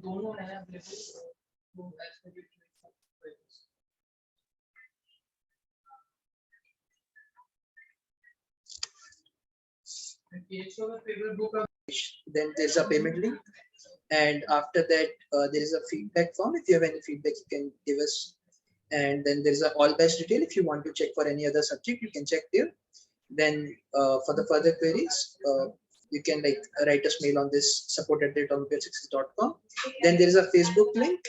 दोनों है available Okay, so the favorite book of then there's a payment link, and after that there is a feedback form. If you have any feedback, you can give us. And then there's a all batch detail. If you want to check for any other subject, you can check there. Then for the further queries, you can like write us mail on this support@olympiadsuccess.com. Then there is a Facebook link.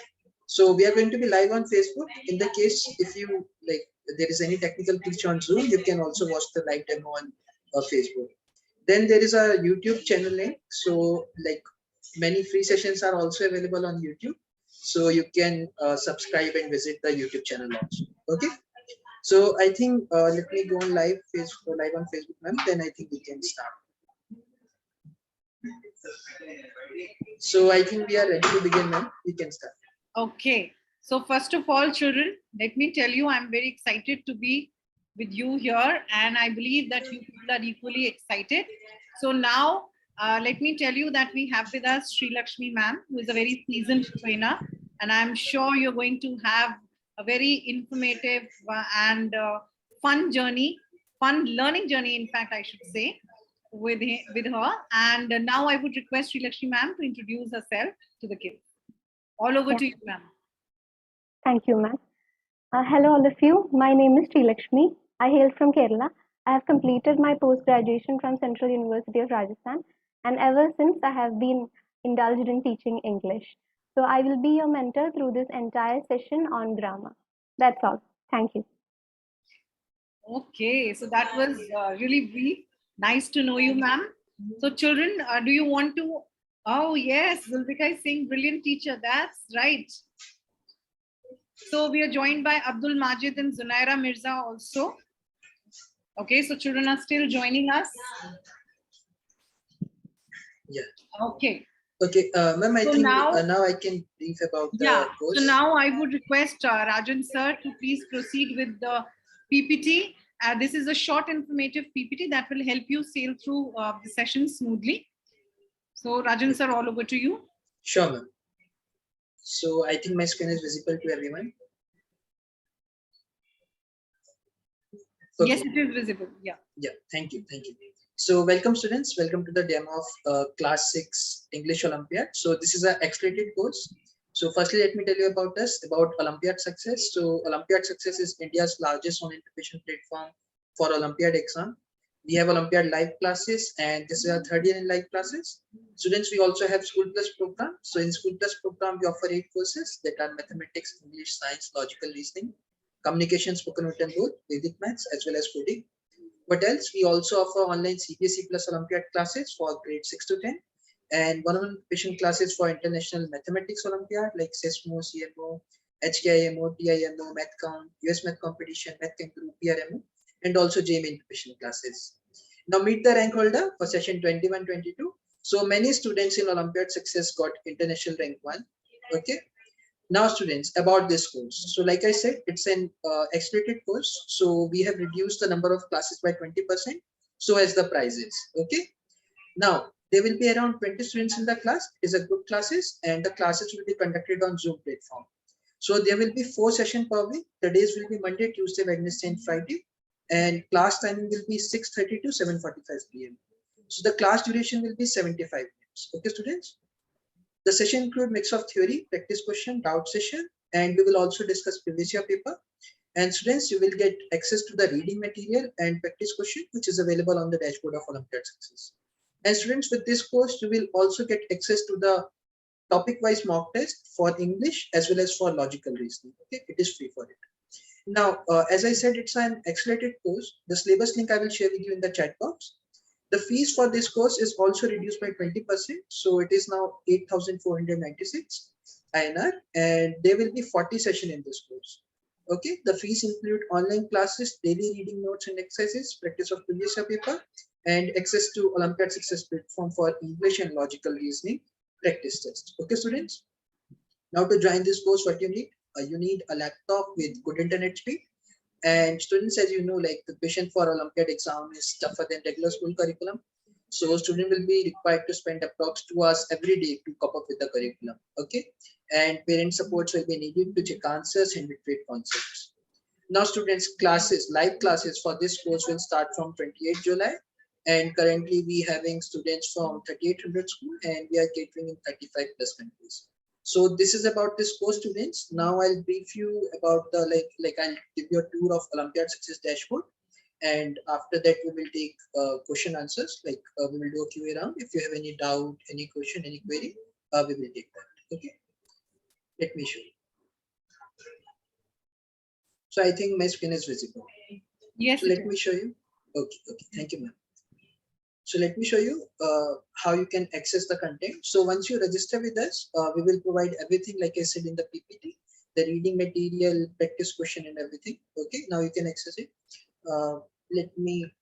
So we are going to be live on Facebook. In the case if you like there is any technical glitch on Zoom, you can also watch the live demo on Facebook. Then there is a YouTube channel link. So like many free sessions are also available on YouTube. So you can subscribe and visit the YouTube channel also. Okay. So I think let me go on live on Facebook, ma'am. Then I think we can start. So I think we are ready to begin, ma'am. We can start. Okay. So first of all, children, let me tell you, I'm very excited to be with you here, and I believe that you people are equally excited. So now, let me tell you that we have with us Sri Lakshmi ma'am, who is a very seasoned trainer, and I'm sure you're going to have a very informative and fun learning journey, in fact, I should say, with her. And now I would request Sri Lakshmi ma'am to introduce herself to the kids. All over to you, ma'am. Thank you, ma'am. Hello, all of you. My name is Sri Lakshmi. I hail from Kerala. I have completed my post-graduation from Central University of Rajasthan, and ever since I have been indulged in teaching English. So I will be your mentor through this entire session on grammar. That's all. Thank you. Okay, so that was really brief. Nice to know you, ma'am. So children, do you want to? Oh yes, Zulfika is saying brilliant teacher. That's right. So we are joined by Abdul Majid and Zunaira Mirza also. Okay, so children are still joining us. Yeah. Okay. Okay, ma'am, I think now I can brief about the course. So now I would request Rajan sir to please proceed with the PPT. This is a short informative PPT that will help you sail through the session smoothly. So Rajan sir, all over to you. Sure, ma'am. So I think my screen is visible to everyone. Okay. Yes, it is visible. Yeah. Yeah. Thank you. Thank you. So welcome students. Welcome to the demo of Class 6 English Olympiad. So this is an accelerated course. So firstly, let me tell you about us, about Olympiad Success. So Olympiad Success is India's largest online preparation platform for Olympiad exam. We have Olympiad live classes, and this is our third year in live classes. Students, we also have School Plus program. So in School Plus program, we offer 8 courses that are mathematics, English, science, logical reasoning, communication, spoken written both, Vedic maths, as well as coding. What else? We also offer online CBSE plus Olympiad classes for grade 6 to 10, and one-on-one preparation classes for international mathematics Olympiad like SESMO, CMO, HKIMO, TIMO, Math Count, US Math Competition, Math Kangaroo, PRMO, and also JME preparation classes. Now meet the rank holder for session 21-22. So many students in Olympiad Success got international rank 1. Okay. Now students, about this course. So like I said, it's an accelerated course. So we have reduced the number of classes by 20%. So as the prices. Okay. Now there will be around 20 students in the class. It is a group classes, and the classes will be conducted on Zoom platform. So there will be 4 sessions per week. The days will be Monday, Tuesday, Wednesday, and Friday. And class timing will be 6:30 to 7:45 p.m. So the class duration will be 75 minutes. Okay, students. The session include mix of theory, practice question, doubt session, and we will also discuss previous year paper. And students, you will get access to the reading material and practice question, which is available on the dashboard of Olympiad Success. And students, with this course, you will also get access to the topic-wise mock test for English as well as for logical reasoning. Okay, it is free for it. Now, as I said, it's an accelerated course. The syllabus link I will share with you in the chat box. The fees for this course is also reduced by 20%. So it is now 8,496 INR, and there will be 40 sessions in this course. Okay, the fees include online classes, daily reading notes and exercises, practice of previous year paper, and access to Olympiad Success platform for English and logical reasoning practice tests. Okay, students. Now to join this course, what you need a laptop with good internet speed. And students, as you know, like the question for Olympiad exam is tougher than regular school curriculum. So student will be required to spend approx 2 hours every day to cope up with the curriculum. Okay, and parent supports will be needed to check answers and retrieve concepts. Now students, classes, live classes for this course will start from 28 July, and currently we having students from 3800 school, and we are catering in 35 plus countries. So this is about this course, students. Now I'll brief you about the like I'll give you a tour of Olympiad Success Dashboard, and after that we will take question answers, like we will do a QA round. If you have any doubt, any question, any query, we will take that. Okay, let me show you. So I think my screen is visible. Yes. So let me show you. Okay, thank you, ma'am. So let me show you how you can access the content. So once you register with us, we will provide everything like I said in the PPT, the reading material, practice question and everything. Okay, now you can access it. Let me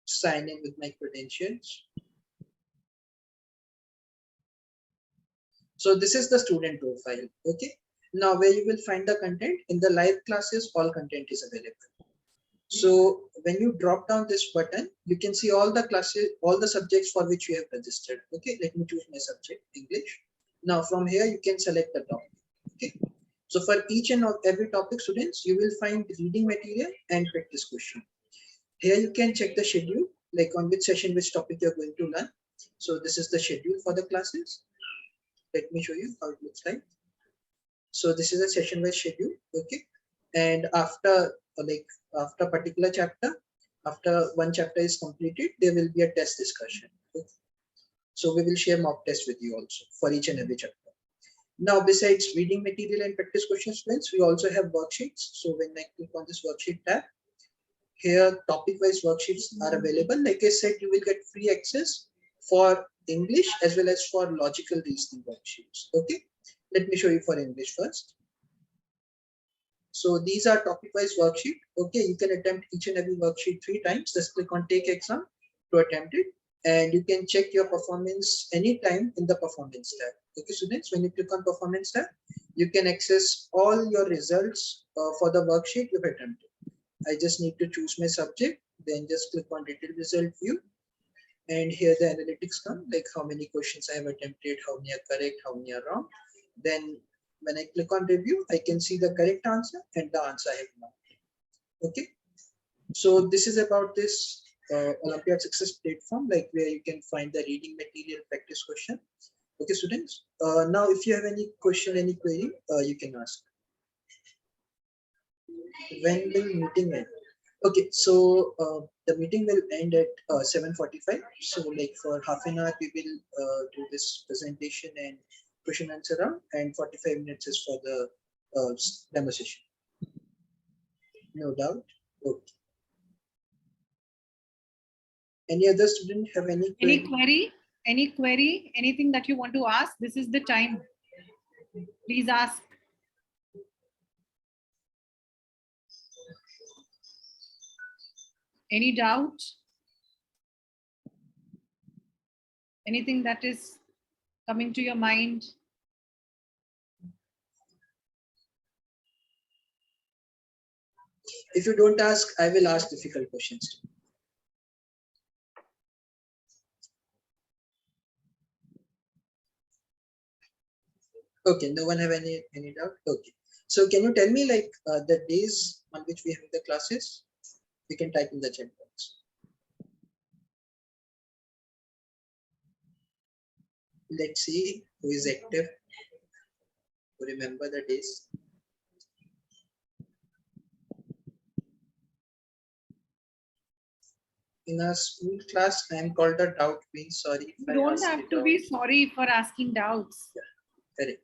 sign in with my credentials. So this is the student profile. Okay, now where you will find the content in the live classes, all content is available. So when you drop down this button, you can see all the classes, all the subjects for which you have registered. Okay, let me choose my subject, English. Now from here, you can select the topic. Okay, so for each and every topic, students, you will find reading material and practice question. Here you can check the schedule, like on which session, which topic you're going to learn. So this is the schedule for the classes. Let me show you how it looks like. So this is a session wise schedule. Okay, and after after particular chapter, after one chapter is completed, there will be a test discussion. Okay? So we will share mock test with you also for each and every chapter. Now besides reading material and practice questions, friends, we also have worksheets. So when I click on this worksheet tab, here topic wise worksheets are available. Like I said, you will get free access for English as well as for logical reasoning worksheets. Okay, let me show you for English first. So these are topic-wise worksheet. Okay, you can attempt each and every worksheet 3 times. Just click on take exam to attempt it, and you can check your performance anytime in the performance tab. Okay, students, when you click on performance tab, you can access all your results for the worksheet you've attempted. I just need to choose my subject, then just click on detailed result view, and here the analytics come, like how many questions I have attempted, how many are correct, how many are wrong. Then when I click on review, I can see the correct answer and the answer I have marked. Okay, so this is about this Olympiad Success platform, like where you can find the reading material, practice question. Okay, students. Now, if you have any question, any query, you can ask. When will meeting end? Okay, so the meeting will end at 7:45. So like for half an hour, we will do this presentation and question answer round, and 45 minutes is for the demo session. No doubt. Okay. Any other student have any query? Any query? Any query? Anything that you want to ask? This is the time. Please ask. Any doubt? Anything that is coming to your mind? If you don't ask, I will ask difficult questions. Okay, no one have any doubt? Okay. So can you tell me like the days on which we have the classes? You can type in the chat box. Let's see who is active. Remember the days. In a school class, I am called a doubt queen. Sorry. You don't have to be sorry for asking doubts. Yeah, correct.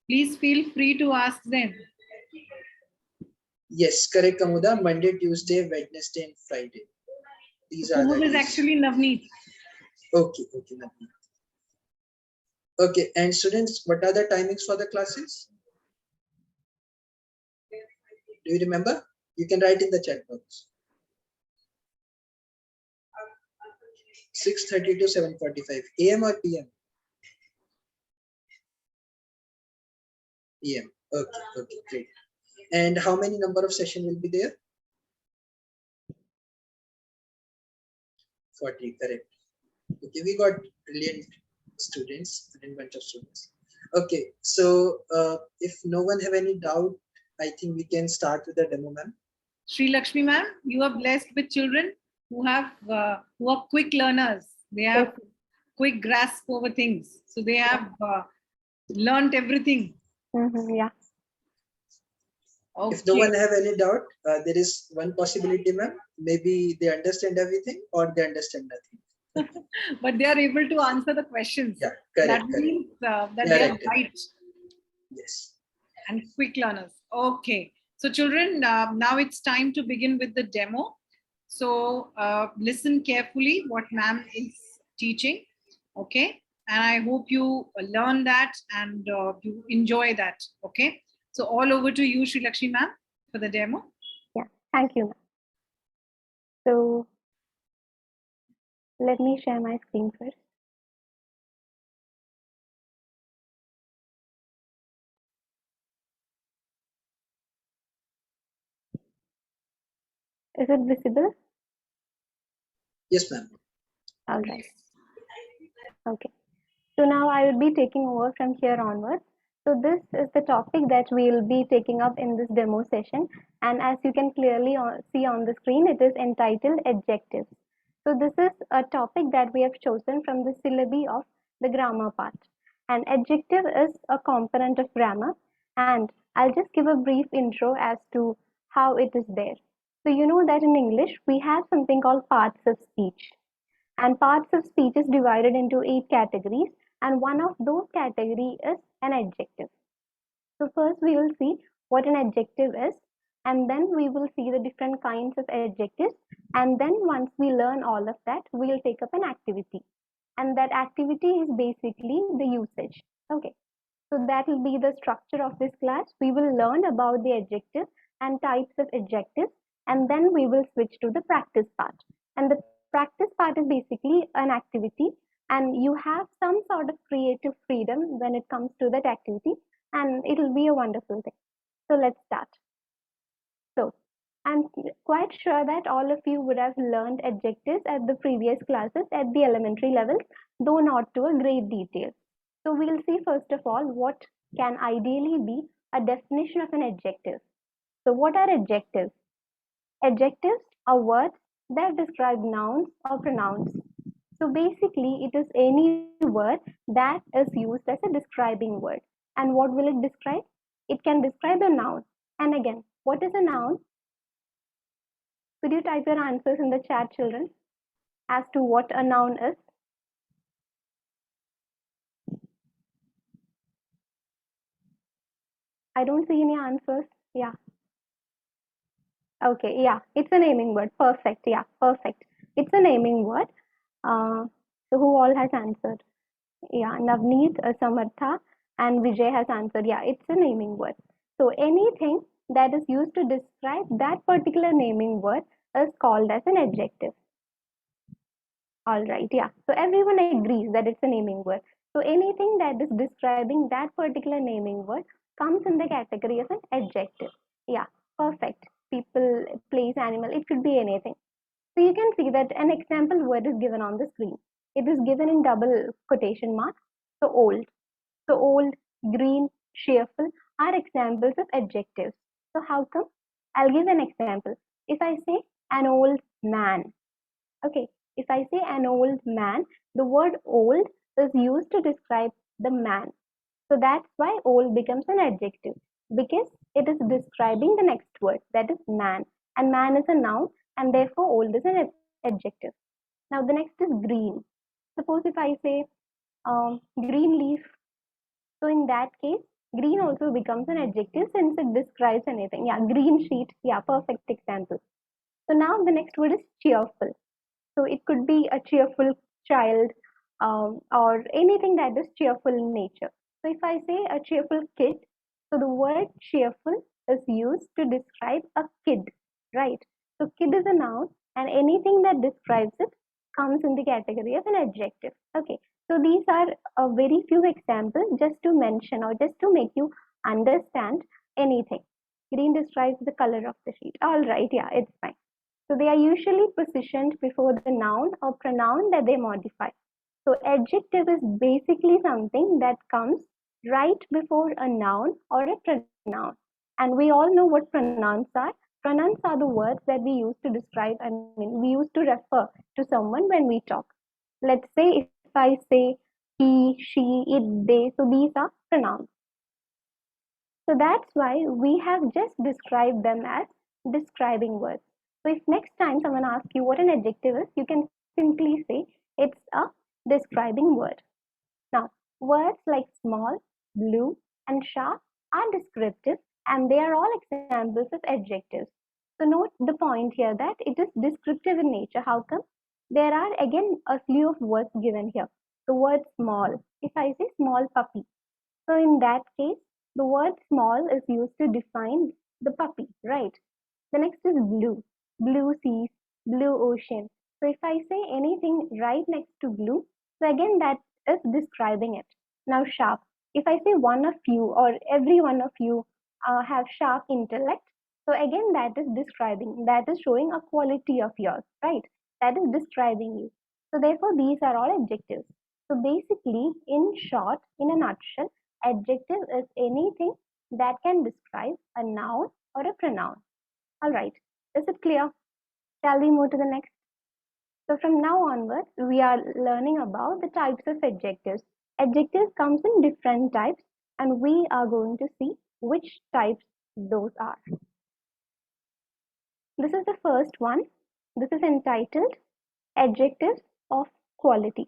Please feel free to ask them. Yes, correct, Kamuda. Monday, Tuesday, Wednesday, and Friday. These are the Kumud is days. actually Navneet. Okay, Navneet. Okay, and students, what are the timings for the classes? Do you remember? You can write in the chat box. 6:30 to 7:45 AM or PM? PM. Okay, great. And how many number of session will be there? 40, correct. Okay, we got brilliant students, brilliant bunch of students. Okay, so if no one have any doubt, I think we can start with the demo, ma'am. Sri Lakshmi ma'am, you are blessed with children who are quick learners. They have Yes. quick grasp over things. So they have learned everything. Yeah. If no Okay. one have any doubt, there is one possibility, ma'am. Maybe they understand everything or they understand nothing. But they are able to answer the questions. Yeah, That correct. means that They they are are active. bright Yes. and quick learners. Okay. So children, now it's time to begin with the demo. So listen carefully what ma'am is teaching. Okay. And I hope you learn that and you enjoy that. Okay. So all over to you, Sri Lakshmi ma'am, for the demo. Yeah. Thank you, ma'am. So let me share my screen first. Is it visible? Yes, ma'am. All right. Okay. So now I will be taking over from here onwards. So this is the topic that we will be taking up in this demo session. And as you can clearly see on the screen, it is entitled adjectives. So this is a topic that we have chosen from the syllabi of the grammar part. And adjective is a component of grammar. And I'll just give a brief intro as to how it is there. So you know that in English, we have something called parts of speech. And parts of speech is divided into 8 categories, and one of those category is an adjective. So first we will see what an adjective is, and then we will see the different kinds of adjectives, and then once we learn all of that, we will take up an activity, and that activity is basically the usage. Okay, so that will be the structure of this class. We will learn about the adjective and types of adjectives, and then we will switch to the practice part. And the practice part is basically an activity, and you have some sort of creative freedom when it comes to that activity, and it will be a wonderful thing. So let's start. So I'm quite sure that all of you would have learned adjectives at the previous classes at the elementary levels, though not to a great detail. So we'll see first of all what can ideally be a definition of an adjective. So what are adjectives? Adjectives are words that describe nouns or pronouns. So basically it is any word that is used as a describing word. And what will it describe? It can describe a noun. And again, what is a noun? Could you type your answers in the chat, children, as to what a noun is? I don't see any answers. Yeah. Okay. Yeah. It's a naming word. Perfect. Yeah. Perfect. It's a naming word. So who all has answered? Yeah. Navneet, Samartha, and Vijay has answered. Yeah. It's a naming word. So anything that is used to describe that particular naming word is called as an adjective. All right, yeah. So everyone agrees that it's a naming word. So anything that is describing that particular naming word comes in the category of an adjective. Yeah, perfect. People, place, animal, it could be anything. So you can see that an example word is given on the screen. It is given in double quotation marks. So old. So old, green, cheerful are examples of adjectives. So how come? I'll give an example. If I say an old man, okay, if I say an old man, the word old is used to describe the man. So that's why old becomes an adjective because it is describing the next word, that is man. And man is a noun, and therefore old is an adjective. Now the next is green. Suppose if I say green leaf, so in that case, green also becomes an adjective since it describes anything. Yeah, green sheet. Yeah, perfect example. So now the next word is cheerful. So it could be a cheerful child or anything that is cheerful in nature. So if I say a cheerful kid, so the word cheerful is used to describe a kid, right? So kid is a noun and anything that describes it comes in the category of an adjective. Okay, so these are a very few examples just to mention or just to make you understand anything. Green describes the color of the sheet. All right, yeah, it's fine. So they are usually positioned before the noun or pronoun that they modify. So adjective is basically something that comes right before a noun or a pronoun. And we all know what pronouns are. Pronouns are the words that we use to describe, we use to refer to someone when we talk. Let's say if I say he, she, it, they, so these are pronouns. So that's why we have just described them as describing words. So if next time someone asks you what an adjective is, you can simply say it's a describing word. Now, words like small, blue, and sharp are descriptive, and they are all examples of adjectives. So note the point here that it is descriptive in nature. How come? There are again a slew of words given here. The word small. If I say small puppy, so in that case, the word small is used to define the puppy, right? The next is blue, blue seas, blue ocean. So if I say anything right next to blue, so again that is describing it. Now sharp, if I say one of you or every one of you have sharp intellect, so again that is describing, that is showing a quality of yours, right? That is describing you. So therefore these are all adjectives. So basically, in short, in a nutshell, adjective is anything that can describe a noun or a pronoun. All right, is it clear? Shall we move to the next? So from now onwards, we are learning about the types of adjectives. Adjectives comes in different types, and we are going to see which types those are. This is the first one. This is entitled Adjectives of Quality.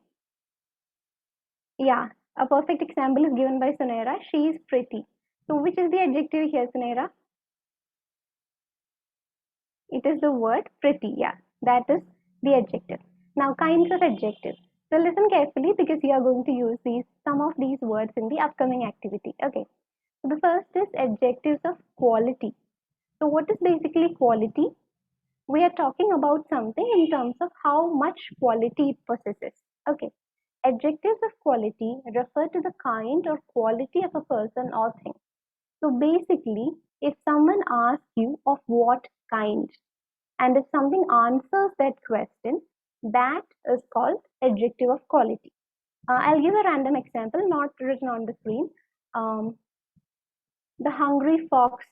Yeah, a perfect example is given by Sunera. She is pretty. So which is the adjective here, Sunera? It is the word pretty. Yeah, that is the adjective. Now, kinds of adjectives. So listen carefully because you are going to use some of these words in the upcoming activity. Okay. So the first is adjectives of quality. So what is basically quality? We are talking about something in terms of how much quality it possesses. Okay. Adjectives of quality refer to the kind or quality of a person or thing. So basically, if someone asks you of what kind, and if something answers that question, that is called adjective of quality. I'll give a random example, not written on the screen. Um, the hungry fox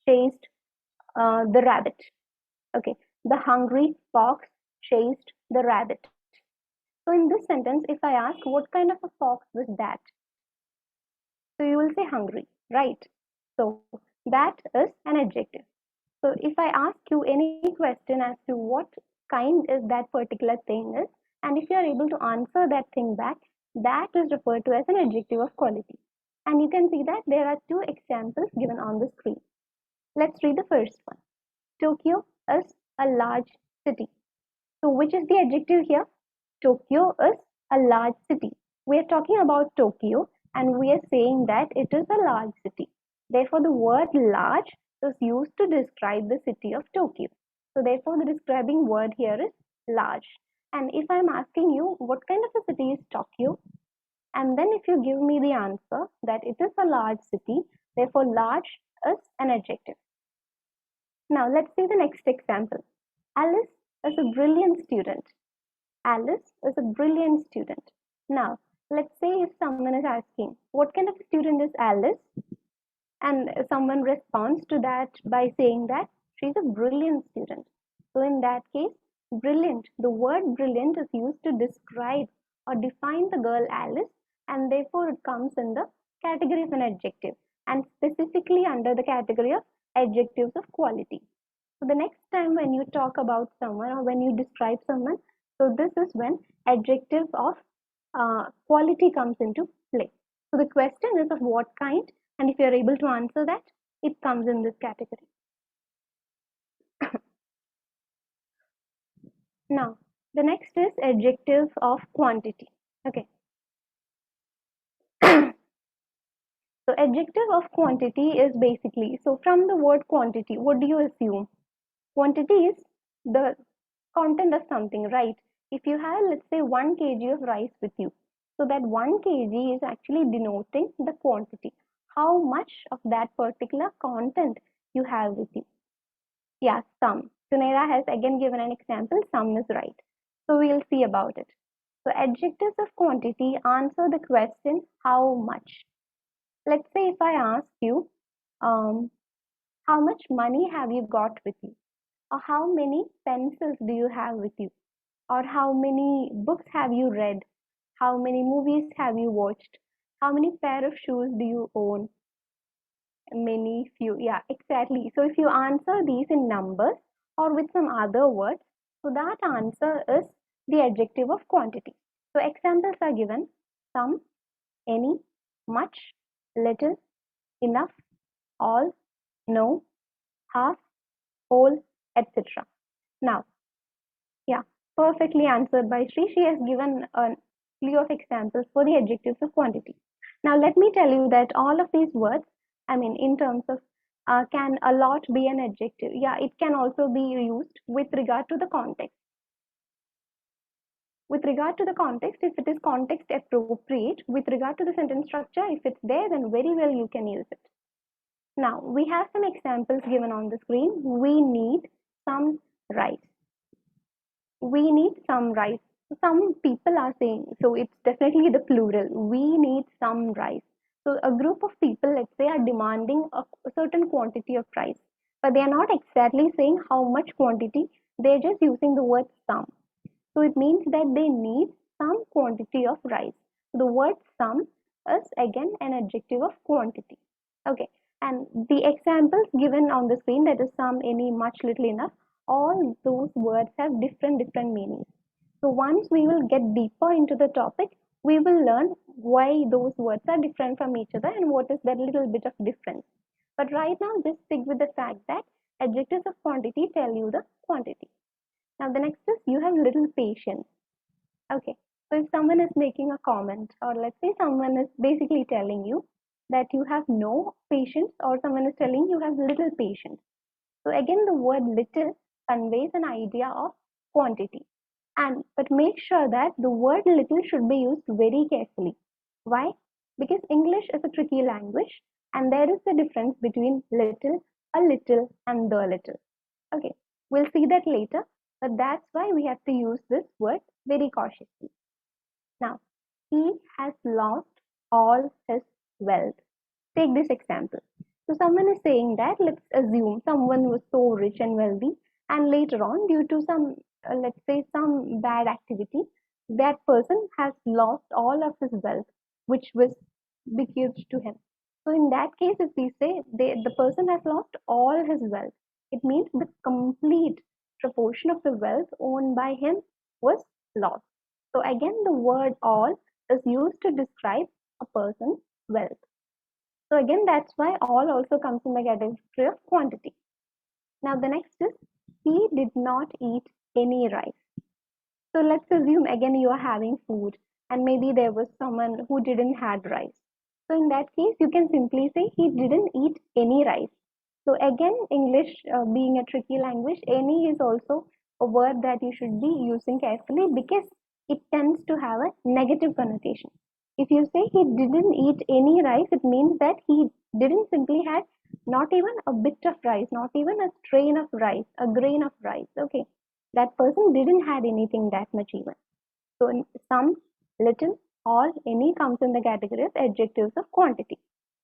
chased the rabbit. Okay, the hungry fox chased the rabbit. So in this sentence, if I ask what kind of a fox was that, so you will say hungry, right? So that is an adjective. So if I ask you any question as to what kind is that particular thing is, and if you are able to answer that thing back, that is referred to as an adjective of quality. And you can see that there are two examples given on the screen. Let's read the first one. Tokyo is a large city. So which is the adjective here? Tokyo is a large city. We are talking about Tokyo and we are saying that it is a large city. Therefore, the word large is used to describe the city of Tokyo. So therefore, the describing word here is large. And if I'm asking you what kind of a city is Tokyo, and then if you give me the answer that it is a large city, therefore large is an adjective. Now let's see the next example. Alice is a brilliant student. Alice is a brilliant student. Now, let's say if someone is asking, what kind of student is Alice? And someone responds to that by saying that she's a brilliant student. So, in that case, brilliant, the word brilliant is used to describe or define the girl Alice, and therefore it comes in the category of an adjective and specifically under the category of adjectives of quality. So the next time when you talk about someone or when you describe someone, so this is when adjective of quality comes into play. So the question is of what kind, and if you are able to answer that, it comes in this category. Now, the next is adjective of quantity. Okay. So adjective of quantity is basically, so from the word quantity, what do you assume? Quantity is the content of something, right? If you have, let's say, 1 kg of rice with you, so that 1 kg is actually denoting the quantity, how much of that particular content you have with you. Yeah, some. Sunera has again given an example, some is right. So we'll see about it. So adjectives of quantity answer the question how much. Let's say if I ask you, how much money have you got with you? Or how many pencils do you have with you? Or how many books have you read? How many movies have you watched? How many pair of shoes do you own? Many, few. Yeah, exactly. So if you answer these in numbers or with some other words, so that answer is the adjective of quantity. So examples are given: some, any, much, little, enough, all, no, half, whole, etc. Now, yeah, perfectly answered by Sri. She has given a slew of examples for the adjectives of quantity. Now, let me tell you that all of these words, I mean, in terms of can a lot be an adjective? Yeah, it can also be used with regard to the context. With regard to the context, if it is context appropriate, with regard to the sentence structure, if it's there, then very well you can use it. Now, we have some examples given on the screen. We need some rice. We need some rice. Some people are saying, so it's definitely the plural. We need some rice. So a group of people, let's say, are demanding a certain quantity of rice, but they are not exactly saying how much quantity. They're just using the word some. So it means that they need some quantity of rice. The word some is again an adjective of quantity. Okay, and the examples given on the screen, that is some, any, much, little, enough, all those words have different meanings. So once we will get deeper into the topic, we will learn why those words are different from each other and what is that little bit of difference. But right now, just stick with the fact that adjectives of quantity tell you the quantity. Now the next is you have little patience. Okay, so if someone is making a comment, or let's say someone is basically telling you that you have no patience, or someone is telling you have little patience. So again, the word little conveys an idea of quantity. And but make sure that the word little should be used very carefully. Why? Because English is a tricky language, and there is a difference between little, a little, and the little. Okay, we'll see that later, but that's why we have to use this word very cautiously. Now, he has lost all his wealth. Take this example. So, someone is saying that let's assume someone was so rich and wealthy, and later on, due to some, let's say, some bad activity, that person has lost all of his wealth, which was bequeathed to him. So, in that case, if we say the person has lost all his wealth, it means the complete proportion of the wealth owned by him was lost. So again, the word all is used to describe a person's wealth. So again, that's why all also comes in the category of quantity. Now the next is he did not eat any rice. So let's assume again you are having food and maybe there was someone who didn't had rice. So in that case, you can simply say he didn't eat any rice. So again, English being a tricky language, any is also a word that you should be using carefully because it tends to have a negative connotation. If you say he didn't eat any rice, it means that he didn't simply had not even a bit of rice, not even a strain of rice, a grain of rice. Okay, that person didn't had anything that much even. So in some, little, all, any comes in the category of adjectives of quantity.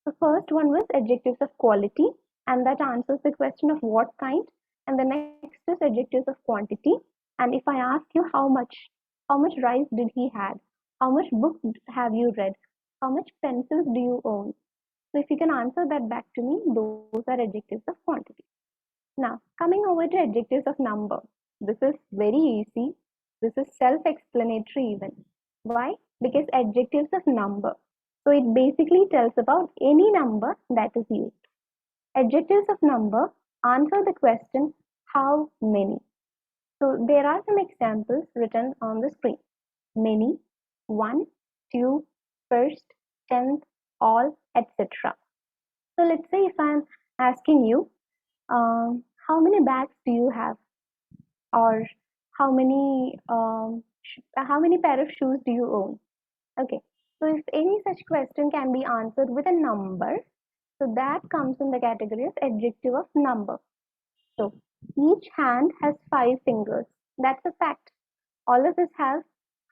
The first one was adjectives of quality, and that answers the question of what kind. And the next is adjectives of quantity. And if I ask you how much rice did he had? How much book have you read? How much pencils do you own? So if you can answer that back to me, those are adjectives of quantity. Now, coming over to adjectives of number. This is very easy. This is self-explanatory even. Why? Because adjectives of number. So it basically tells about any number that is used. Adjectives of number answer the question how many. So there are some examples written on the screen. Many, one, two, first, tenth, all, etc. So let's say if I'm asking you, how many bags do you have? Or how many pair of shoes do you own? Okay, so if any such question can be answered with a number, so that comes in the category of adjective of number. So Each hand has 5 fingers. That's a fact. All of us have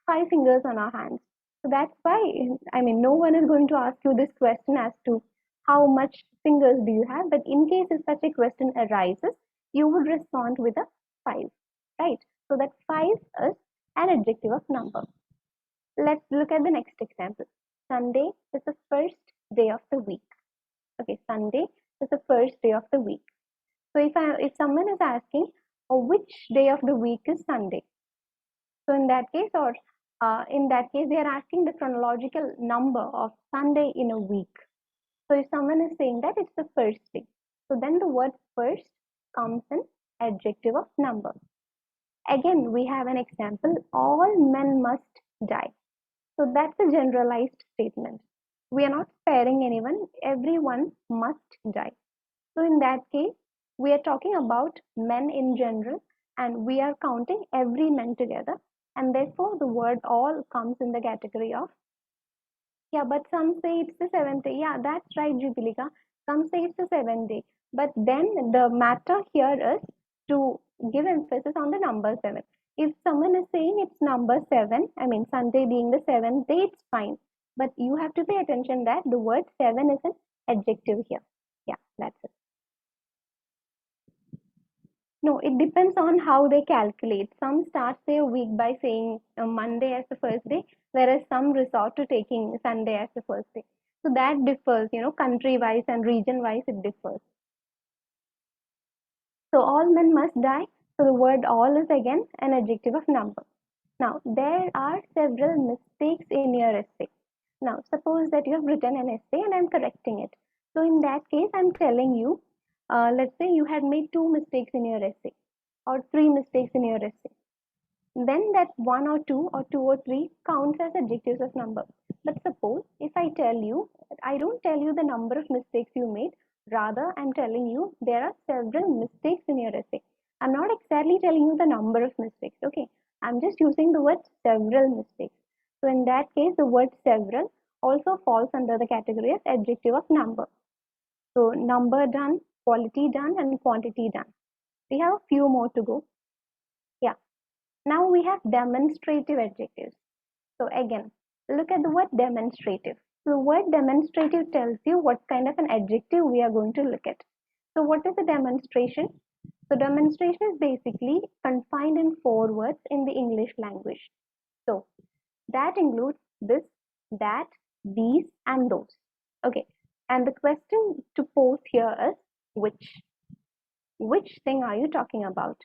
5 fingers on our hands. So that's why, I mean, no one is going to ask you this question as to how much fingers do you have, but in case if such a question arises, you would respond with a 5, right? So that 5 is an adjective of number. Let's look at the next example. Sunday is the first day of the week. Okay, Sunday is the first day of the week. So if someone is asking, which day of the week is Sunday? So in that case, they are asking the chronological number of Sunday in a week. So if someone is saying that it's the first day, so then the word first comes in adjective of number. Again, we have an example, all men must die. So that's a generalized statement. We are not sparing anyone, everyone must die. So in that case, we are talking about men in general and we are counting every man together, and therefore the word all comes in the category of, yeah, but some say it's the seventh day. Yeah, that's right, Jubilika. Some say it's the seventh day. But then the matter here is to give emphasis on the number 7. If someone is saying it's number 7, I mean Sunday being the 7th day, it's fine. But you have to pay attention that the word 7 is an adjective here. Yeah, that's it. No, it depends on how they calculate. Some start their week by saying Monday as the first day, whereas some resort to taking Sunday as the first day. So that differs, country wise and region wise, it differs. So all men must die. So the word all is again an adjective of number. Now, there are several mistakes in your essay. Now, suppose that you have written an essay and I'm correcting it. So in that case, I'm telling you, let's say you had made 2 mistakes in your essay or 3 mistakes in your essay. Then that 1 or 2 or 2 or 3 counts as adjectives of number. But suppose if I tell you, I don't tell you the number of mistakes you made, rather I'm telling you there are several mistakes in your essay. I'm not exactly telling you the number of mistakes, okay? I'm just using the word several mistakes. So in that case, the word several also falls under the category of adjective of number. So number done, quality done, and quantity done. We have a few more to go. Yeah. Now we have demonstrative adjectives. So again, look at the word demonstrative. So the word demonstrative tells you what kind of an adjective we are going to look at. So what is a demonstration? So demonstration is basically confined in 4 words in the English language. So that includes this, that, these, and those. Okay. And the question to pose here is which? Which thing are you talking about?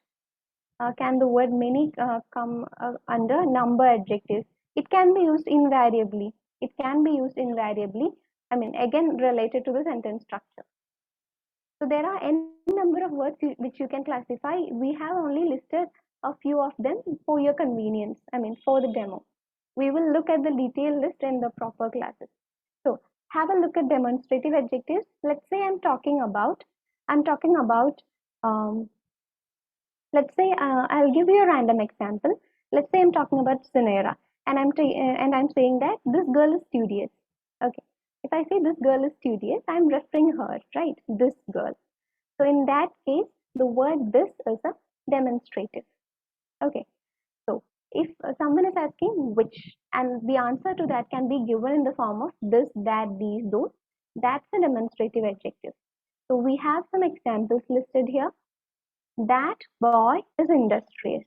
Can the word many come under number adjectives? It can be used invariably. It can be used invariably. I mean, again, related to the sentence structure. So there are any number of words which you can classify. We have only listed a few of them for your convenience. I mean, for the demo. We will look at the detailed list in the proper classes. So have a look at demonstrative adjectives. Let's say I'm talking about um, let's say I'll give you a random example. Let's say I'm talking about Sunera and I'm saying that this girl is studious. Okay. If I say this girl is studious, I'm referring her, right? This girl. So in that case, the word this is a demonstrative. Okay. So if someone is asking which, and the answer to that can be given in the form of this, that, these, those, that's a demonstrative adjective. So we have some examples listed here. That boy is industrious.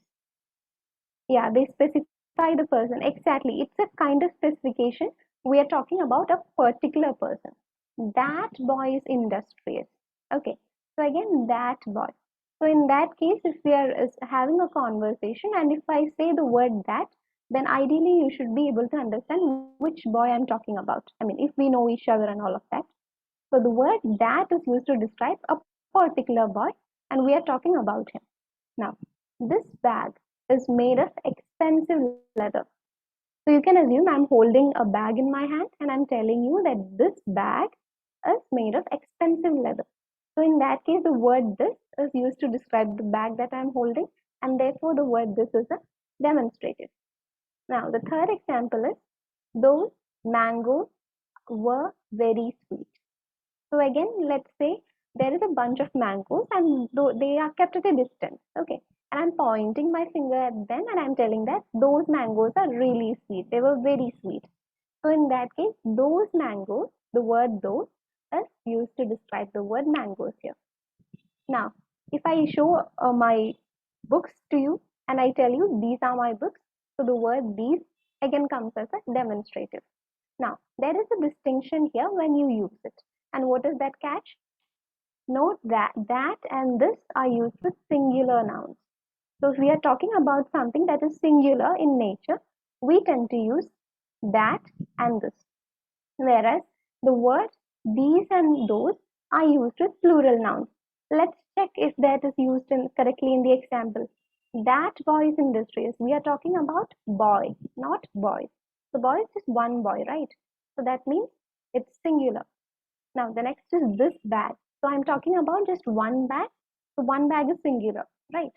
Yeah, they specify the person. Exactly. It's a kind of specification. We are talking about a particular person. That boy is industrious. Okay. So again, that boy. So in that case, if we are having a conversation and if I say the word that, then ideally you should be able to understand which boy I'm talking about. I mean, if we know each other and all of that. So the word that is used to describe a particular boy and we are talking about him. Now, this bag is made of expensive leather. So you can assume I'm holding a bag in my hand and I'm telling you that this bag is made of expensive leather. So in that case, the word this is used to describe the bag that I'm holding and therefore the word this is a demonstrative. Now, the third example is those mangoes were very sweet. So again, let's say there is a bunch of mangoes and they are kept at a distance. Okay. And I'm pointing my finger at them and I'm telling that those mangoes are really sweet. They were very sweet. So in that case, those mangoes, the word those is used to describe the word mangoes here. Now, if I show my books to you and I tell you these are my books, so the word these again comes as a demonstrative. Now, there is a distinction here when you use it. And what is that catch? Note that that and this are used with singular nouns. So if we are talking about something that is singular in nature, we tend to use that and this. Whereas the words these and those are used with plural nouns. Let's check if that is used correctly in the example. That boy is industrious. We are talking about boy, not boys. The boy is just one boy, right? So that means it's singular. Now the next is this bag. So I'm talking about just one bag. So one bag is singular, right?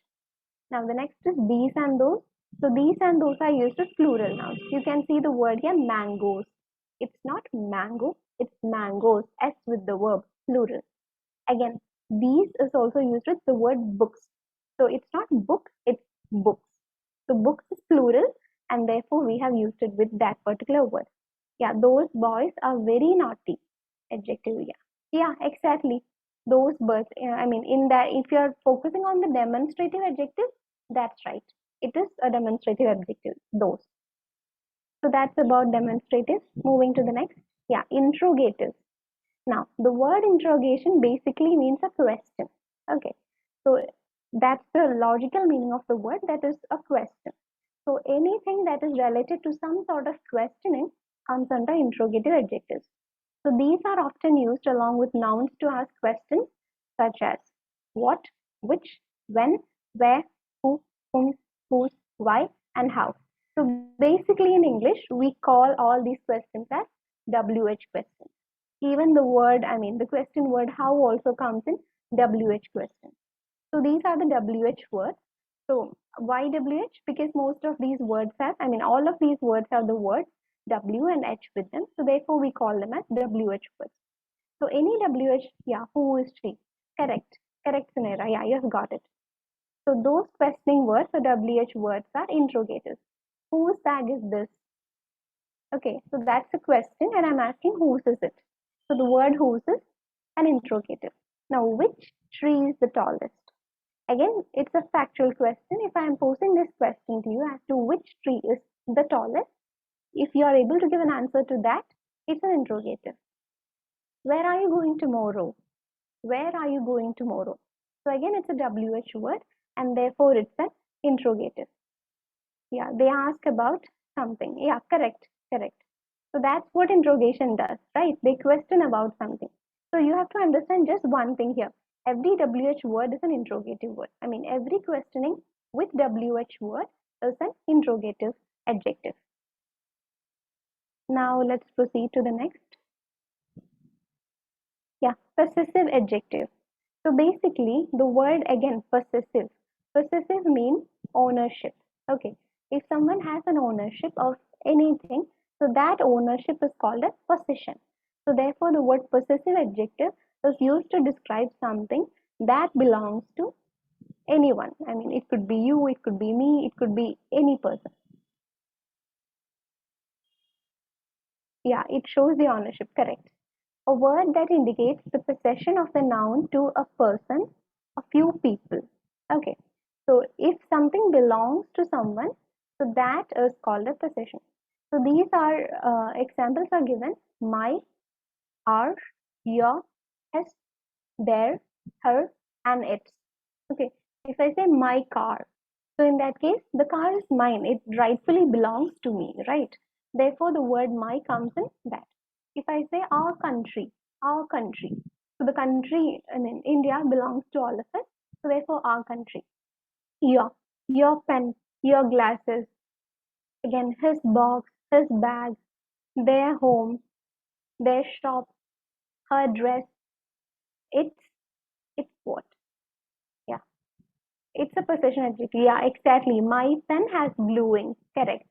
Now the next is these and those. So these and those are used as plural nouns. You can see the word here mangoes. It's not mango, it's mangoes, S with the verb, plural. Again, these is also used with the word books. So it's not book, it's books. So books is plural and therefore we have used it with that particular word. Yeah, those boys are very naughty. Adjective, yeah. Yeah, exactly. Those birds, I mean, in that, if you're focusing on the demonstrative adjective, that's right. It is a demonstrative adjective, those. So that's about demonstratives. Moving to the next. Yeah, interrogatives. Now, the word interrogation basically means a question. Okay. So that's the logical meaning of the word, that is a question. So anything that is related to some sort of questioning comes under interrogative adjectives. So these are often used along with nouns to ask questions such as what, which, when, where, who, whom, whose, why, and how. So basically in English, we call all these questions as WH questions. Even the word, I mean the question word how also comes in WH questions. So these are the WH words. So why WH? Because most of these words have, I mean all of these words have the word W and H with them. So therefore we call them as WH words. So any WH, yeah, who is she? Correct. Correct, Sunera. Yeah, you've got it. So those questioning words or WH words are interrogatives. Whose bag is this? Okay, so that's a question and I'm asking whose is it? So the word whose is an interrogative. Now, which tree is the tallest? Again, it's a factual question. If I am posing this question to you as to which tree is the tallest, if you are able to give an answer to that, it's an interrogative. Where are you going tomorrow? Where are you going tomorrow? So again, it's a WH word and therefore it's an interrogative. Yeah, they ask about something. Yeah, correct, correct. So that's what interrogation does, right? They question about something. So you have to understand just one thing here. Every WH word is an interrogative word. I mean, every questioning with WH word is an interrogative adjective. Now let's proceed to the next. Yeah, possessive adjective. So basically, the word again, possessive. Possessive means ownership. Okay, if someone has an ownership of anything, so that ownership is called a possession. So therefore, the word possessive adjective is used to describe something that belongs to anyone. I mean, it could be you, it could be me, it could be any person. Yeah, it shows the ownership, correct. A word that indicates the possession of the noun to a person, a few people. Okay, so if something belongs to someone, so that is called a possession. So these are examples are given: my, our, your, his, their, her, and its. Okay, if I say my car, so in that case, the car is mine. It rightfully belongs to me, right? Therefore, the word my comes in that. If I say our country, so the country, I mean, India belongs to all of us. So therefore, our country. Your pen, your glasses, again, his box, his bag, their home, their shop, her dress, it's, it's what? Yeah. It's a possession adjective. Yeah, exactly. My pen has blue ink. Correct.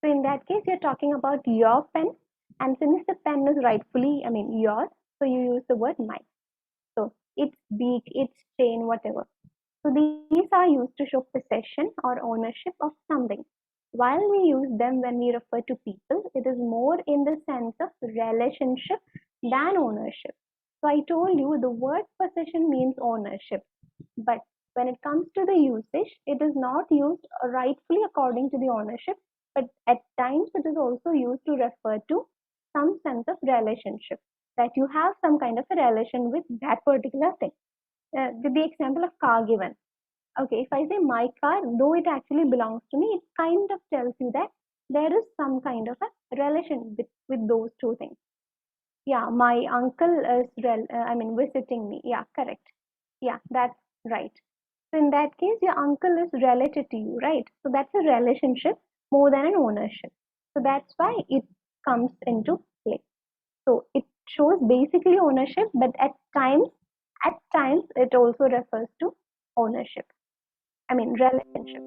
So in that case, you're talking about your pen. And since the pen is rightfully, I mean, yours, so you use the word mine. So its beak, its chain, whatever. So these are used to show possession or ownership of something. While we use them when we refer to people, it is more in the sense of relationship than ownership. So I told you the word possession means ownership, but when it comes to the usage, it is not used rightfully according to the ownership, but at times it is also used to refer to some sense of relationship, that you have some kind of a relation with that particular thing. With the example of car given. Okay, if I say my car, though it actually belongs to me, it kind of tells you that there is some kind of a relation with those two things. Yeah, my uncle is visiting me. Yeah, correct. Yeah, that's right. So in that case, your uncle is related to you, right? So that's a relationship more than an ownership. So that's why it comes into play. So it shows basically ownership, but at times it also refers to ownership. I mean relationship.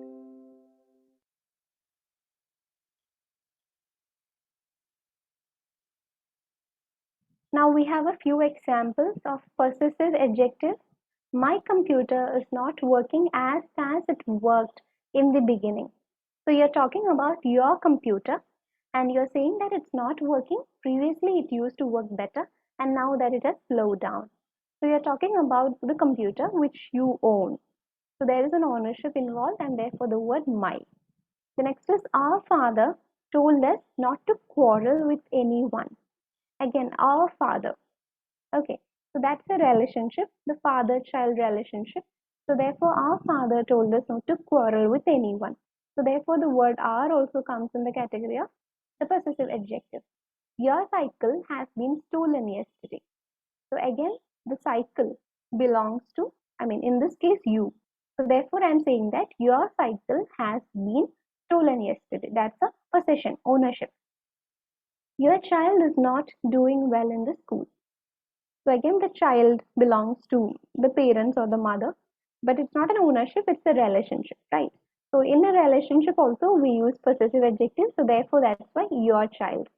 Now we have a few examples of possessive adjectives. My computer is not working as fast as it worked in the beginning. So you're talking about your computer and you're saying that it's not working. Previously it used to work better and now that it has slowed down. So you're talking about the computer which you own. So there is an ownership involved and therefore the word my. The next is our father told us not to quarrel with anyone. Again, our father. Okay, so that's a relationship, the father-child relationship. So therefore, our father told us not to quarrel with anyone. So therefore, the word "our" also comes in the category of the possessive adjective. Your cycle has been stolen yesterday. So again, the cycle belongs to, in this case, you. So therefore, I'm saying that your cycle has been stolen yesterday. That's a possession, ownership. Your child is not doing well in the school. So again, the child belongs to the parents or the mother, but it's not an ownership, it's a relationship, right? So in a relationship also we use possessive adjectives. So therefore that's why your child.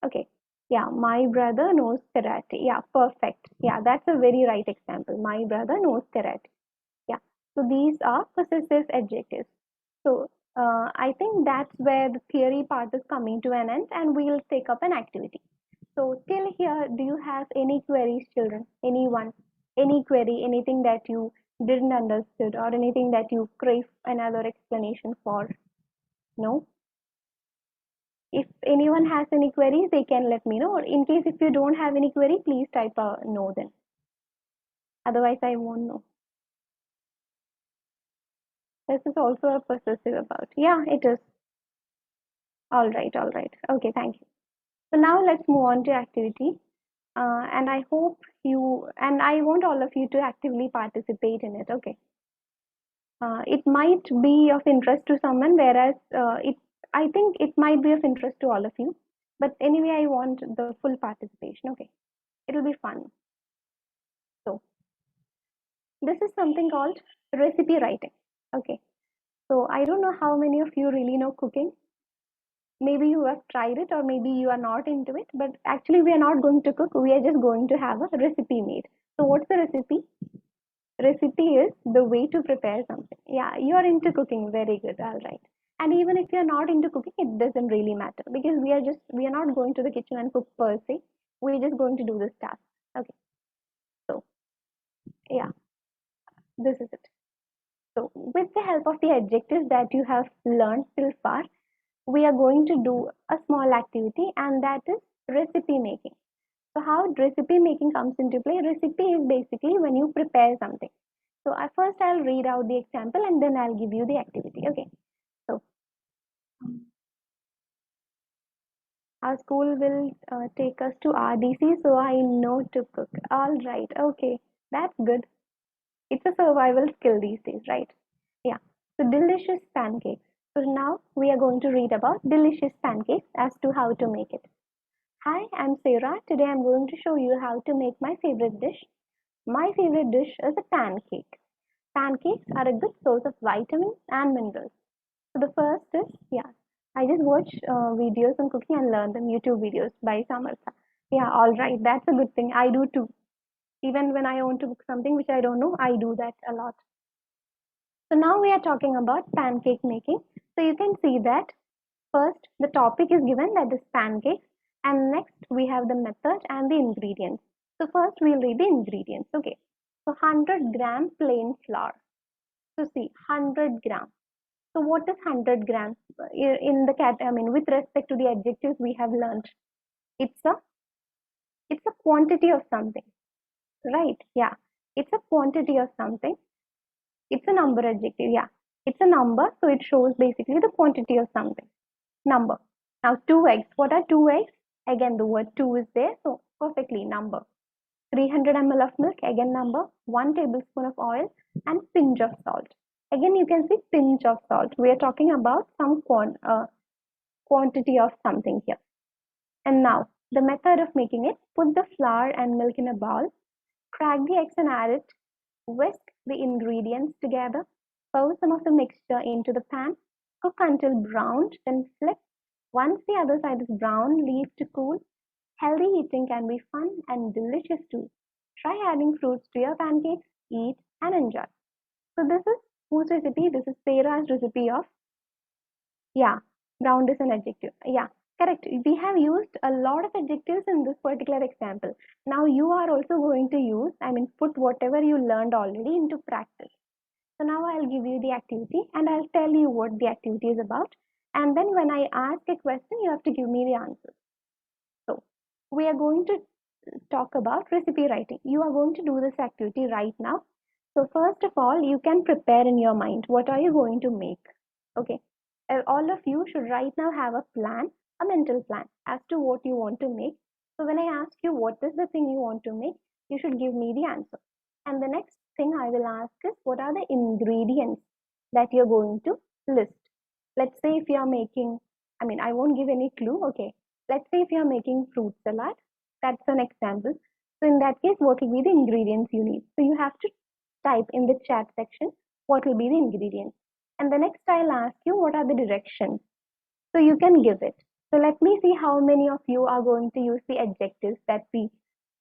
Okay. Yeah, my brother knows karate. Yeah, perfect. Yeah, that's a very right example. My brother knows karate. Yeah. So these are possessive adjectives. So I think that's where the theory part is coming to an end and we'll take up an activity. So till here, do you have any queries, children? Anyone? Any query, anything that you didn't understood or anything that you crave another explanation for? No? If anyone has any queries, they can let me know. Or in case if you don't have any query, please type a no then. Otherwise, I won't know. This is also a possessive about. Yeah, it is. All right, all right. Okay, thank you. So now let's move on to activity. And I hope you, and I want all of you to actively participate in it. Okay. It might be of interest to someone, whereas I think it might be of interest to all of you. But anyway, I want the full participation. Okay. It'll be fun. So this is something called recipe writing. Okay. So I don't know how many of you really know cooking. Maybe you have tried it or maybe you are not into it, but actually we are not going to cook. We are just going to have a recipe made. So what's the recipe? Recipe is the way to prepare something. Yeah, you're into cooking. Very good. All right. And even if you're not into cooking, it doesn't really matter because we are not going to the kitchen and cook per se. We're just going to do this task. Okay. So yeah, this is it. So with the help of the adjectives that you have learned till far, we are going to do a small activity and that is recipe making. So how recipe making comes into play? Recipe is basically when you prepare something. So first I'll read out the example and then I'll give you the activity. Okay. So our school will take us to RDC, so I know to cook. All right. Okay. That's good. It's a survival skill these days, right? Yeah. So delicious pancakes. So now we are going to read about delicious pancakes as to how to make it. Hi, I'm Sarah. Today I'm going to show you how to make my favorite dish. My favorite dish is a pancake. Pancakes are a good source of vitamins and minerals. So the first is, yeah, I just watch videos on cooking and learn them, YouTube videos by Samartha. Yeah, all right, that's a good thing. I do too. Even when I want to cook something which I don't know, I do that a lot. So now we are talking about pancake making. So you can see that first the topic is given, that is pancakes, and next we have the method and the ingredients. So first we'll read the ingredients. Okay. So 100-gram plain flour. So see, 100 gram. So what is 100 grams in the with respect to the adjectives we have learned? It's a quantity of something, right? Yeah, it's a quantity of something. It's a number adjective. Yeah, it's a number, so it shows basically the quantity of something. Number. Now 2 eggs. What are 2 eggs? Again, the word 2 is there, so perfectly number. 300 ml of milk, again number. 1 tablespoon of oil and pinch of salt. Again, you can see pinch of salt. We are talking about some quantity of something here. And now, the method of making it: put the flour and milk in a bowl, crack the eggs and add it, whisk the ingredients together, pour some of the mixture into the pan, cook until browned, then flip. Once the other side is brown, leave to cool. Healthy eating can be fun and delicious too. Try adding fruits to your pancakes, eat and enjoy. So this is whose recipe? This is Sarah's recipe of, yeah, browned is an adjective. Yeah, correct. We have used a lot of adjectives in this particular example. Now you are also going to use, put whatever you learned already into practice. So now I'll give you the activity and I'll tell you what the activity is about. And then when I ask a question, you have to give me the answer. So we are going to talk about recipe writing. You are going to do this activity right now. So first of all, you can prepare in your mind. What are you going to make? Okay. All of you should right now have a plan, a mental plan as to what you want to make. So when I ask you what is the thing you want to make, you should give me the answer. And the next thing I will ask is, what are the ingredients that you're going to list? Let's say if you are making, I won't give any clue. Okay. Let's say if you are making fruit salad, that's an example. So in that case, what will be the ingredients you need? So you have to type in the chat section what will be the ingredients. And the next I'll ask you what are the directions. So you can give it. So let me see how many of you are going to use the adjectives that we,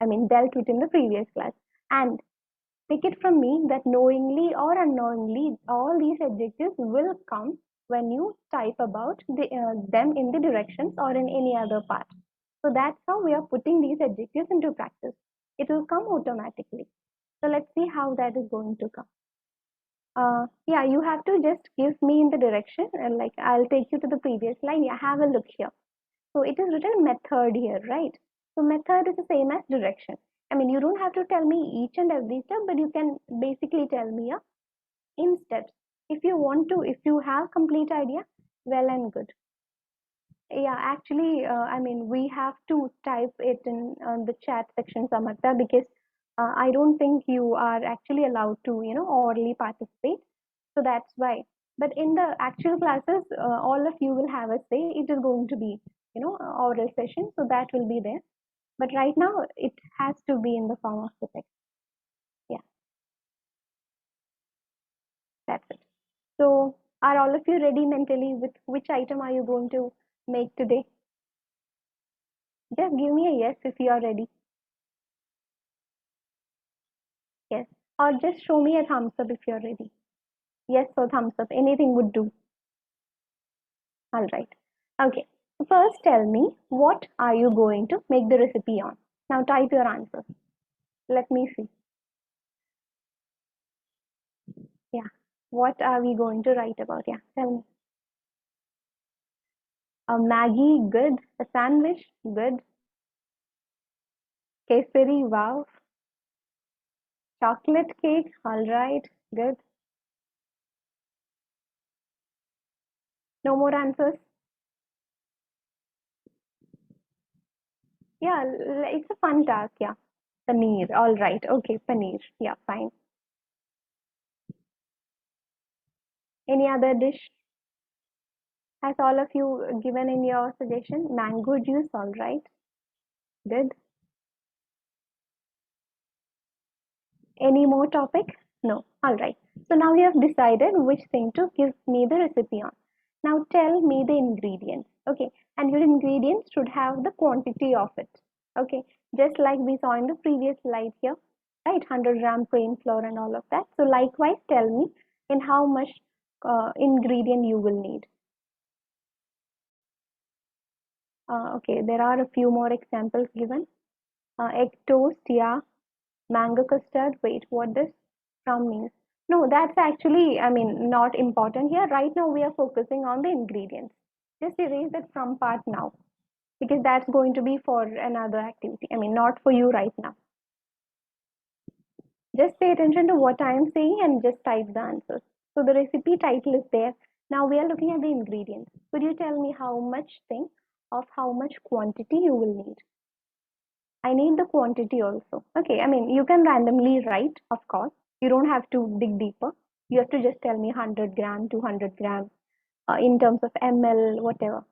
dealt with in the previous class. And take it from me that knowingly or unknowingly, all these adjectives will come when you type about them in the directions or in any other part. So that's how we are putting these adjectives into practice. It will come automatically. So let's see how that is going to come. Yeah, you have to just give me in the direction, and like I'll take you to the previous line. Yeah, have a look here. So it is written method here, right? So method is the same as direction. You don't have to tell me each and every step, but you can basically tell me in steps. If you want to, if you have complete idea, well and good. Yeah, actually, we have to type it in the chat section, Samartha, because I don't think you are actually allowed to, orally participate. So that's why. But in the actual classes, all of you will have a say. It is going to be, oral session, so that will be there. But right now, it has to be in the form of the text. Yeah, that's it. So, are all of you ready mentally with which item are you going to make today? Just give me a yes if you are ready. Yes. Or just show me a thumbs up if you're ready. Yes or thumbs up. Anything would do. All right. Okay. First, tell me, what are you going to make the recipe on? Now type your answer. Let me see. Yeah. What are we going to write about? Yeah. Tell me. A Maggie, good. A sandwich, good. Kesari, wow. Chocolate cake, all right. Good. No more answers? Yeah, it's a fun task. Yeah. Paneer, all right. Okay, paneer. Yeah, fine. Any other dish? Has all of you given in your suggestion? Mango juice, all right. Good. Any more topic? No. All right. So now you have decided which thing to give me the recipe on. Now tell me the ingredients. Okay. And your ingredients should have the quantity of it. Okay. Just like we saw in the previous slide here. right? 100-gram plain flour and all of that. So likewise, tell me in how much ingredient you will need. Okay, there are a few more examples given. Egg toast, yeah. Mango custard, wait, what this from means? No, that's actually, I mean, not important here. Right now, we are focusing on the ingredients. Just erase that from part now, because that's going to be for another activity. I mean, not for you right now. Just pay attention to what I am saying and just type the answers. So the recipe title is there. Now we are looking at the ingredients. Could you tell me how much thing of how much quantity you will need? I need the quantity also. Okay, I mean, you can randomly write, of course. You don't have to dig deeper. You have to just tell me 100 gram, 200 gram, in terms of ml, whatever.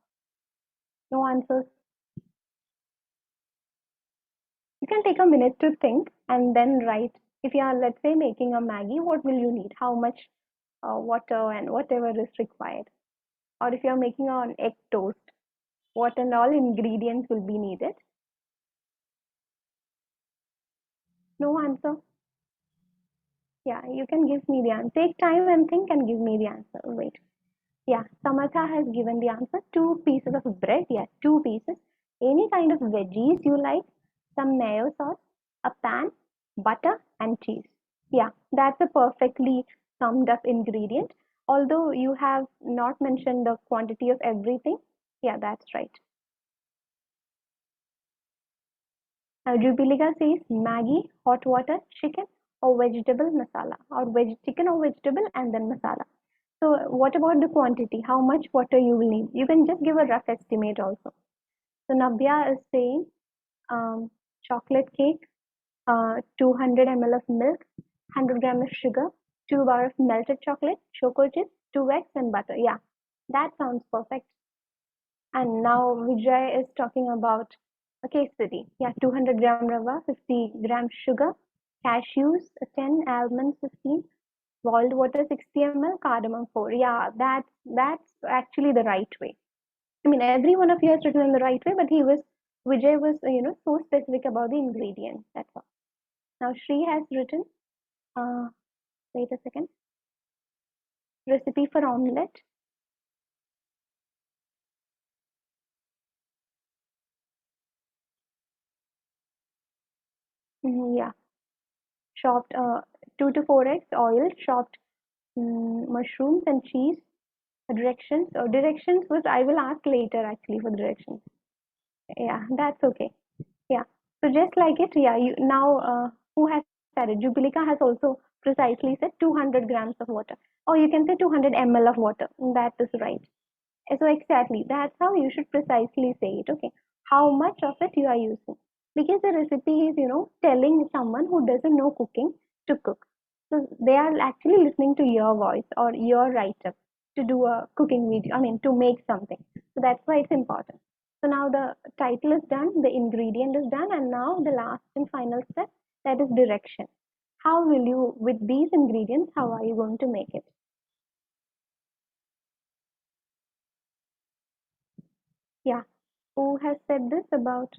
No answers. You can take a minute to think and then write. If you are, let's say, making a Maggie, what will you need? How much water and whatever is required? Or if you are making an egg toast, what and all ingredients will be needed? No answer. Yeah, you can give me the answer. Take time and think and give me the answer. Wait. Yeah, Samatha has given the answer. 2 pieces of bread. Yeah, 2 pieces. Any kind of veggies you like. Some mayo sauce, a pan, butter, and cheese. Yeah, that's a perfectly summed up ingredient. Although you have not mentioned the quantity of everything. Yeah, that's right. Now, Jubilika says Maggi, hot water, chicken, or vegetable masala, or chicken or vegetable and then masala. So, what about the quantity? How much water you will need? You can just give a rough estimate also. So, Nabya is saying chocolate cake, 200 ml of milk, 100 gram of sugar, 2 bar of melted chocolate, choco chips, 2 eggs, and butter. Yeah, that sounds perfect. And now Vijay is talking about a kesari. Yeah, 200 gram rava, 50 gram sugar, cashews 10, almonds 15, boiled water 60 ml, cardamom 4. Yeah, that's actually the right way. I mean, every one of you has written in the right way, but Vijay was so specific about the ingredients. That's all. Now Shri has written. Uh, Wait a second. Recipe for omelette. Yeah, chopped 2 to 4 eggs, oil, chopped mushrooms and cheese. Directions. Directions was I will ask later actually for directions. Yeah, that's okay. Yeah. So just like it, yeah. You now who has said it? Jubilika has also precisely said 200 grams of water, or you can say 200 ml of water. That is right. So exactly, that's how you should precisely say it. Okay, how much of it you are using? Because the recipe is, telling someone who doesn't know cooking to cook. So they are actually listening to your voice or your write-up to do a cooking video. I mean, to make something. So that's why it's important. So now the title is done, the ingredient is done, and now the last and final step, that is direction. How will you, with these ingredients, how are you going to make it? Yeah, who has said this about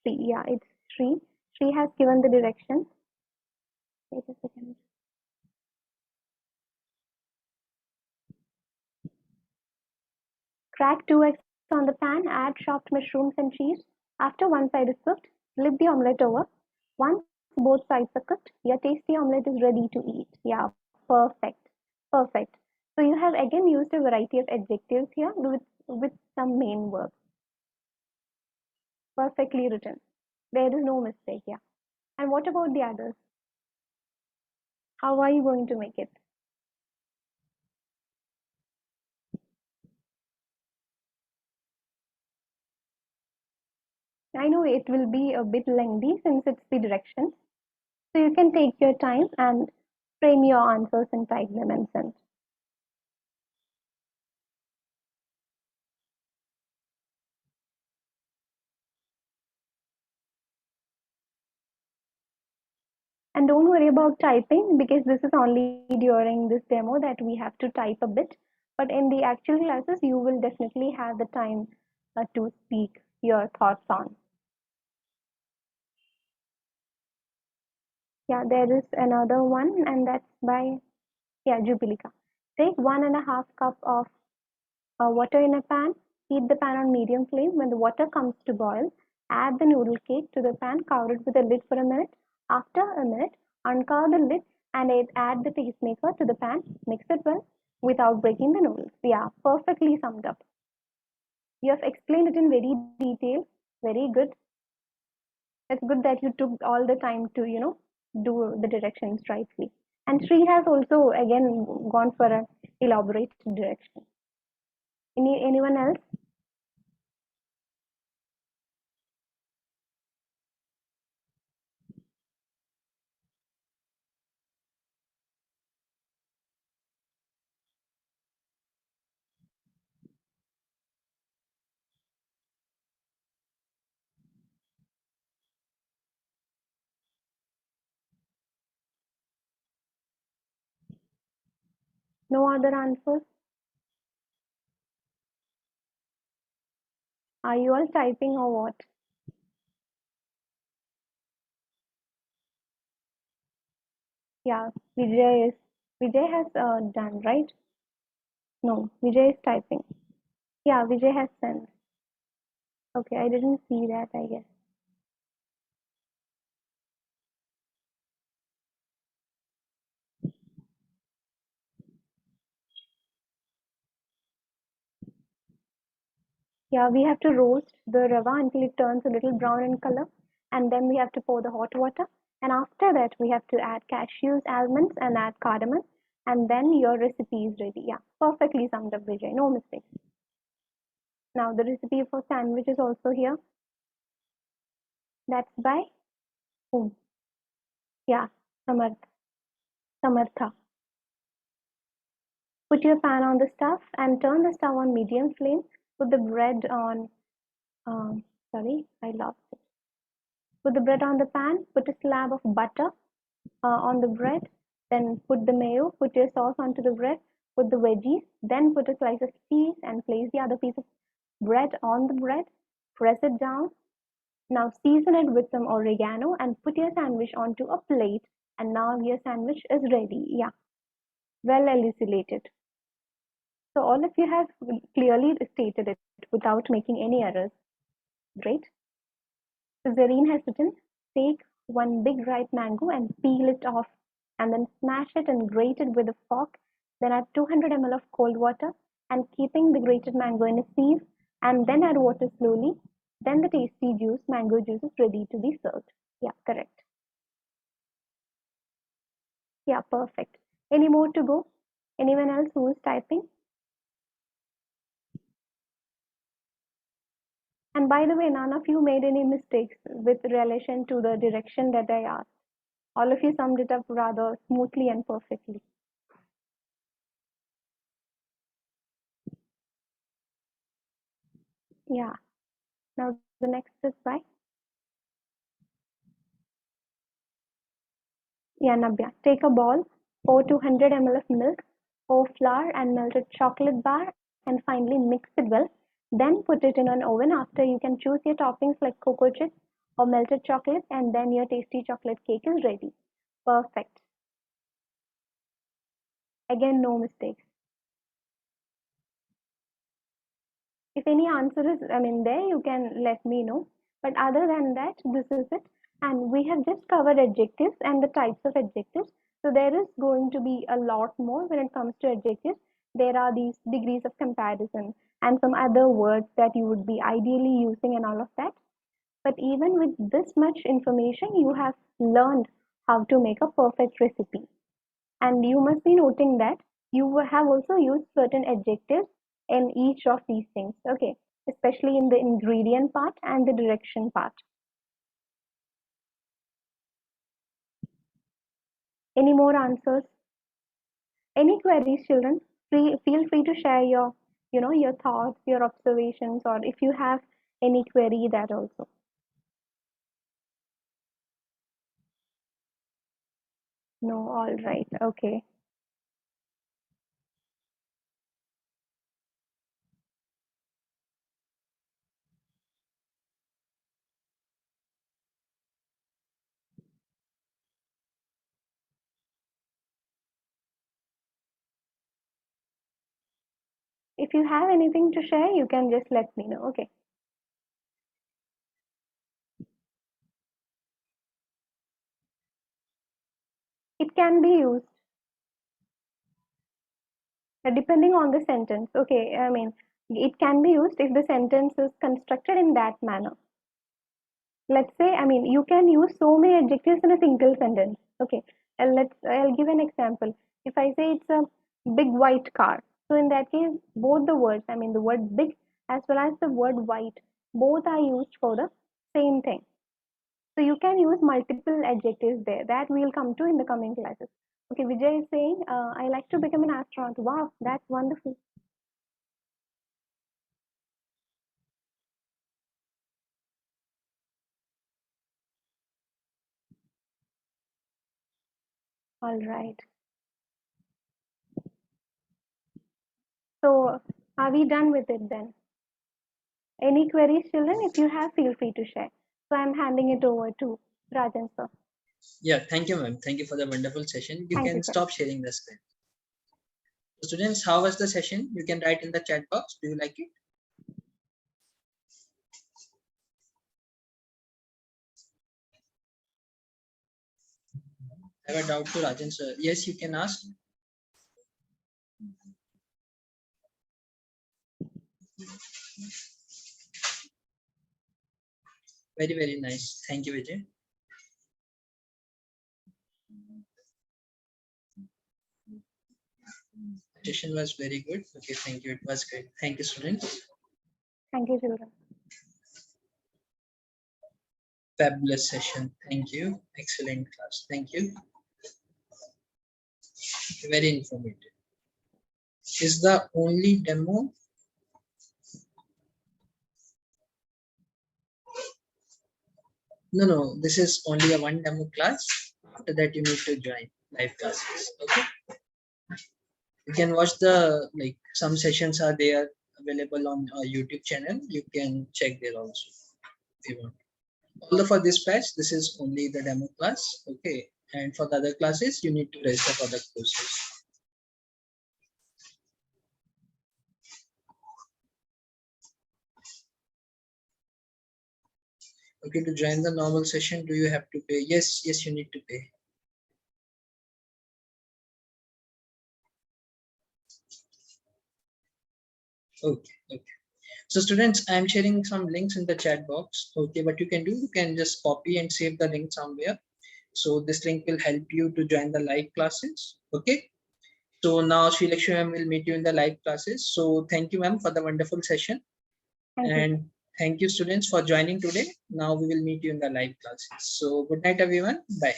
Sri? Yeah, it's Sri. Sri has given the directions. Wait a second. Crack 2 eggs on the pan, add chopped mushrooms and cheese. After one side is cooked, flip the omelette over. Once both sides are cooked, your tasty omelette is ready to eat. Yeah, perfect. Perfect. So you have again used a variety of adjectives here with some main verbs. Perfectly written. There is no mistake here. And what about the others? How are you going to make it? I know it will be a bit lengthy since it's the directions. So you can take your time and frame your answers and type them and send. And don't worry about typing because this is only during this demo that we have to type a bit. But in the actual classes, you will definitely have the time to speak your thoughts on. Yeah, there is another one, and that's by, yeah, Jubilika. Take 1.5 cup of water in a pan. Heat the pan on medium flame. When the water comes to boil, add the noodle cake to the pan, cover it with a lid for a minute. After a minute, uncover the lid and add the tastemaker to the pan. Mix it well without breaking the noodles. Yeah, perfectly summed up. You have explained it in very detail. Very good. It's good that you took all the time to, do the directions rightly. And Sri has also again gone for an elaborate direction. Anyone else? No other answers? Are you all typing or what? Yeah, Vijay has done, right? No, Vijay is typing. Yeah, Vijay has sent. Okay, I didn't see that, I guess. Yeah, we have to roast the rava until it turns a little brown in color, and then we have to pour the hot water. And after that, we have to add cashews, almonds, and add cardamom, and then your recipe is ready. Yeah, perfectly summed up, Vijay. No mistakes. Now the recipe for sandwich is also here. That's by whom? Yeah, Samarth. Samartha. Put your pan on the stove and turn the stove on medium flame. Put the bread on. Sorry, I lost it. Put the bread on the pan. Put a slab of butter on the bread. Then put the mayo. Put your sauce onto the bread. Put the veggies. Then put a slice of cheese and place the other piece of bread on the bread. Press it down. Now season it with some oregano and put your sandwich onto a plate. And now your sandwich is ready. Yeah, well elucidated. So all of you have clearly stated it without making any errors. Great. So Zareen has written, take one big ripe mango and peel it off and then smash it and grate it with a fork. Then add 200 ml of cold water and keeping the grated mango in a sieve and then add water slowly. Then the tasty juice, mango juice is ready to be served. Yeah, correct. Yeah, perfect. Any more to go? Anyone else who is typing? And by the way, none of you made any mistakes with relation to the direction that I asked. All of you summed it up rather smoothly and perfectly. Yeah. Now the next is by, yeah, Nabya. Take a bowl, pour 200 ml of milk, pour flour and melted chocolate bar, and finally mix it well. Then put it in an oven. After, you can choose your toppings like cocoa chips or melted chocolate, and then your tasty chocolate cake is ready. Perfect. Again, no mistakes. If any answer is, there, you can let me know. But other than that, this is it. And we have just covered adjectives and the types of adjectives. So there is going to be a lot more when it comes to adjectives. There are these degrees of comparison and some other words that you would be ideally using and all of that. But even with this much information, you have learned how to make a perfect recipe. And you must be noting that you have also used certain adjectives in each of these things, okay, especially in the ingredient part and the direction part. Any more answers? Any queries, children? Feel free to share your thoughts, your observations, or if you have any query, that also. No, all right, okay. If you have anything to share, you can just let me know. Okay. It can be used depending on the sentence. Okay, I mean, it can be used if the sentence is constructed in that manner. Let's say, I mean, you can use so many adjectives in a single sentence. Okay, I'll give an example. If I say it's a big white car, so in that case, both the words, I mean, the word big as well as the word white, both are used for the same thing. So you can use multiple adjectives there. That we'll come to in the coming classes. Okay, Vijay is saying, I like to become an astronaut. Wow, that's wonderful. All right. So are we done with it then? Any queries, children? If you have, feel free to share. So I'm handing it over to Rajan sir. Yeah, thank you, ma'am. Thank you for the wonderful session. You Thank you, can sir. stop sharing the screen. Students, how was the session? You can write in the chat box. Do you like it? I have a doubt to Rajan sir. Yes, you can ask. Very, very nice. Thank you, Vijay. Session was very good. Okay, thank you. It was great. Thank you, students. Thank you, children. Fabulous session. Thank you. Excellent class. Thank you. Very informative. Is the only demo? No, no. This is only a one demo class. After that, you need to join live classes. Okay. You can watch the some sessions are there available on our YouTube channel. You can check there also if you want. Although for this batch, this is only the demo class. Okay. And for the other classes, you need to register for the courses. Okay, to join the normal session, do you have to pay? Yes, yes, you need to pay. Okay, okay. So students, I'm sharing some links in the chat box. Okay, what you can do, you can just copy and save the link somewhere. So this link will help you to join the live classes. Okay. So now Sri Lakshmi ma'am will meet you in the live classes. So thank you ma'am for the wonderful session. Thank you. And thank you students for joining today. Now we will meet you in the live classes. So good night everyone. Bye.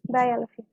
Bye, all of you.